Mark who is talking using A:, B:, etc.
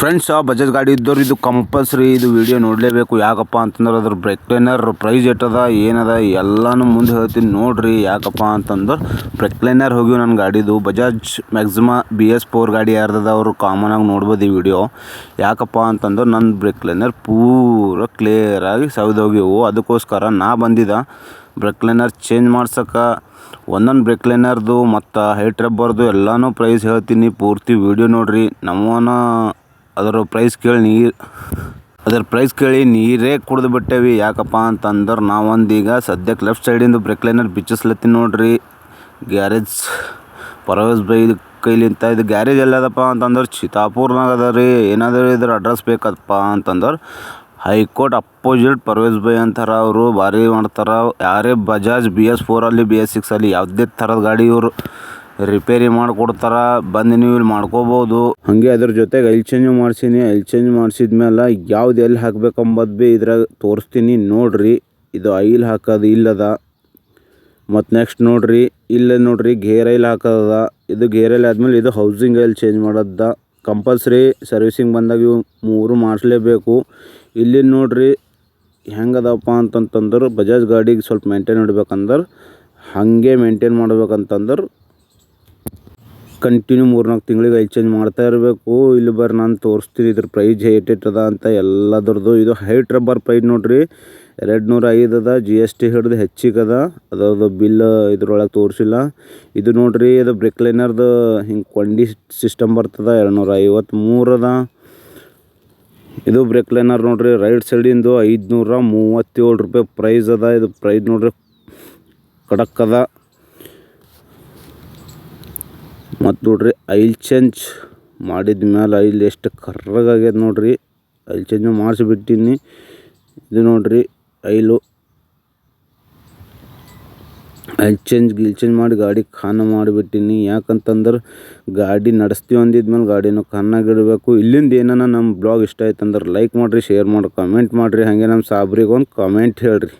A: Friends, Bajaj ಗಾಡಿ ಇದ್ದವ್ರು ಇದು ಕಂಪಲ್ಸರಿ ಇದು ವಿಡಿಯೋ ನೋಡಲೇಬೇಕು. ಯಾಕಪ್ಪ ಅಂತಂದ್ರೆ ಅದ್ರ ಬ್ರೇಕ್ ಲೈನರ್ ಪ್ರೈಸ್ ಎಟ್ಟದ ಏನದ ಎಲ್ಲನೂ ಮುಂದೆ ಹೇಳ್ತೀನಿ ನೋಡ್ರಿ. ಯಾಕಪ್ಪ ಅಂತಂದ್ರೆ ಬ್ರೇಕ್ ಲೈನರ್ ಹೋಗಿವು ನನ್ನ ಗಾಡಿದು. ಬಜಾಜ್ ಮ್ಯಾಕ್ಸಿಮಾ BS4 ಗಾಡಿ ಯಾರ್ದದ ಅವರು ಕಾಮನಾಗಿ ನೋಡ್ಬೋದು ಈ ವಿಡಿಯೋ. ಯಾಕಪ್ಪ ಅಂತಂದ್ರೆ ನನ್ನ ಬ್ರೇಕ್ ಲೈನರ್ ಪೂರ ಕ್ಲಿಯರಾಗಿ ಸವಿದೋಗಿವು. ಅದಕ್ಕೋಸ್ಕರ ನಾ ಬಂದಿದ್ದ ಬ್ರೇಕ್ ಲೈನರ್ ಚೇಂಜ್ ಮಾಡ್ಸೋಕೆ. ಒಂದೊಂದು ಬ್ರೇಕ್ ಲೈನರ್ದು ಮತ್ತು ಹೈಟ್ ರಬ್ಬರ್ದು ಎಲ್ಲನೂ ಪ್ರೈಸ್ ಹೇಳ್ತೀನಿ. ಪೂರ್ತಿ ವಿಡಿಯೋ ನೋಡ್ರಿ. ನಮ್ಮನ ಅದರ ಪ್ರೈಸ್ ಕೇಳಿ ನೀರೇ ಕುಡಿದು ಬಿಟ್ಟೇವಿ. ಯಾಕಪ್ಪ ಅಂತಂದ್ರೆ ನಾವೊಂದೀಗ ಸದ್ಯಕ್ಕೆ ಲೆಫ್ಟ್ ಸೈಡಿಂದು ಬ್ರೇಕ್ ಲೈನರ್ ಬಿಚ್ಚಿಸ್ಲತ್ತೀನಿ ನೋಡ್ರಿ. ಗ್ಯಾರೇಜ್ ಪರವೇಶ್ ಬೈ ಕೈಲಿಂತ. ಇದು ಗ್ಯಾರೇಜ್ ಎಲ್ಲದಪ್ಪ ಅಂತಂದ್ರೆ ಚಿತಾಪುರ್ನಾಗ ಅದ ರೀ. ಏನಾದರೂ ಇದ್ರ ಅಡ್ರೆಸ್ ಬೇಕಪ್ಪ ಅಂತಂದ್ರೆ ಹೈಕೋರ್ಟ್ ಅಪೋಸಿಟ್ ಪರವೇಶ್ ಬೈ ಅಂತಾರೆ. ಅವರು ಭಾರಿ ಮಾಡ್ತಾರೆ. ಯಾರೇ ಬಜಾಜ್ BS4 ಅಲ್ಲಿ BS6 ಅಲ್ಲಿ ಯಾವುದೇ ಥರದ ಗಾಡಿ ಇವರು ರಿಪೇರಿ ಮಾಡಿಕೊಡ್ತಾರೆ. ಬಂದು ನೀವು ಇಲ್ಲಿ ಮಾಡ್ಕೋಬೋದು. ಹಾಗೆ ಅದ್ರ ಜೊತೆಗೆ ಆಯಿಲ್ ಚೇಂಜು ಮಾಡ್ಸೀನಿ. ಆಯಿಲ್ ಚೇಂಜ್ ಮಾಡಿಸಿದ್ಮೇಲೆ ಯಾವ್ದು ಎಲ್ಲಿ ಹಾಕ್ಬೇಕಂಬದು ಭೀ ಇದ್ರಾಗ ತೋರಿಸ್ತೀನಿ ನೋಡ್ರಿ. ಇದು ಆಯಿಲ್ ಹಾಕೋದು ಇಲ್ಲದ. ಮತ್ತು ನೆಕ್ಸ್ಟ್ ನೋಡ್ರಿ, ಇಲ್ಲೇ ನೋಡ್ರಿ ಗೇರ್ ಆಯಿಲ್ ಹಾಕೋದ. ಇದು ಗೇರ್ ಆಯಿಲ್ ಆದಮೇಲೆ ಇದು ಹೌಸಿಂಗ್ ಆಯಿಲ್ ಚೇಂಜ್ ಮಾಡೋದ ಕಂಪಲ್ಸರಿ. ಸರ್ವಿಸಿಂಗ್ ಬಂದಾಗ ಇವು ಮೂರು ಮಾಡಿಸ್ಲೇಬೇಕು. ಇಲ್ಲಿ ನೋಡ್ರಿ ಹೆಂಗದಪ್ಪ ಅಂತಂತಂದ್ರೆ ಬಜಾಜ್ ಗಾಡಿಗೆ ಸ್ವಲ್ಪ ಮೇಂಟೈನ್ ಇಡ್ಬೇಕಂದ್ರೆ ಹಾಗೆ ಮೇಂಟೈನ್ ಮಾಡ್ಬೇಕಂತಂದ್ರೆ ಕಂಟಿನ್ಯೂ 3-4 ತಿಂಗಳಿಗೆ ಆಯಿಲ್ ಚೇಂಜ್ ಮಾಡ್ತಾ ಇರಬೇಕು. ಇಲ್ಲಿ ಬರ್ರಿ ನಾನು ತೋರಿಸ್ತೀನಿ ಇದ್ರ ಪ್ರೈಸ್ ಏಟಿಟ್ಟದ ಅಂತ ಎಲ್ಲದ್ರದ್ದು. ಇದು ಹೈಟ್ ರಬ್ಬರ್ ಪ್ರೈಸ್ ನೋಡ್ರಿ 205 ಅದ. GST ಹಿಡಿದು ಹೆಚ್ಚಿಗದ. ಅದ್ರದ್ದು ಬಿಲ್ ಇದ್ರೊಳಗೆ ತೋರಿಸಿಲ್ಲ. ಇದು ನೋಡ್ರಿ, ಇದು ಬ್ರೇಕ್ ಲೈನರ್ದು ಹಿಂಗೆ ಕೊಂಡಿ ಸಿಸ್ಟಮ್ ಬರ್ತದ 253 ಅದ. ಇದು ಬ್ರೇಕ್ ಲೈನರ್ ನೋಡ್ರಿ ರೈಟ್ ಸೈಡಿಂದು 537 ರೂಪಾಯಿ ಪ್ರೈಸ್ ಅದ. ಇದು ಪ್ರೈಸ್ ನೋಡ್ರಿ ಖಡಕ್ ಅದ. ಮತ್ತು ನೋಡ್ರಿ ಆಯಿಲ್ ಚೇಂಜ್ ಮಾಡಿದ ಮೇಲೆ ಆಯಿಲ್ ಎಷ್ಟು ಕರ್ರಗಾಗ್ಯದ ನೋಡ್ರಿ. ಆಯಿಲ್ ಚೇಂಜು ಮಾಡಿಸಿಬಿಟ್ಟಿನಿ. ಇದು ನೋಡ್ರಿ ಆಯಿಲ್ ಚೇಂಜ್ ಮಾಡಿ ಗಾಡಿ ಖಾನ ಮಾಡಿಬಿಟ್ಟಿನಿ. ಯಾಕಂತಂದ್ರೆ ಗಾಡಿ ನಡೆಸ್ತೀವಿ ಅಂದಿದ್ಮೇಲೆ ಗಾಡಿನೂ ಖಾನಾಗಿಡಬೇಕು. ಇಲ್ಲಿಂದ ಏನಾನ ನಮ್ಮ ಬ್ಲಾಗ್ ಇಷ್ಟ ಆಯ್ತು ಅಂದ್ರೆ ಲೈಕ್ ಮಾಡಿರಿ, ಶೇರ್ ಮಾಡಿ, ಕಮೆಂಟ್ ಮಾಡಿರಿ. ಹಾಗೆ ನಮ್ಮ ಸಾಬ್ರಿಗೆ ಒಂದು ಕಮೆಂಟ್ ಹೇಳ್ರಿ.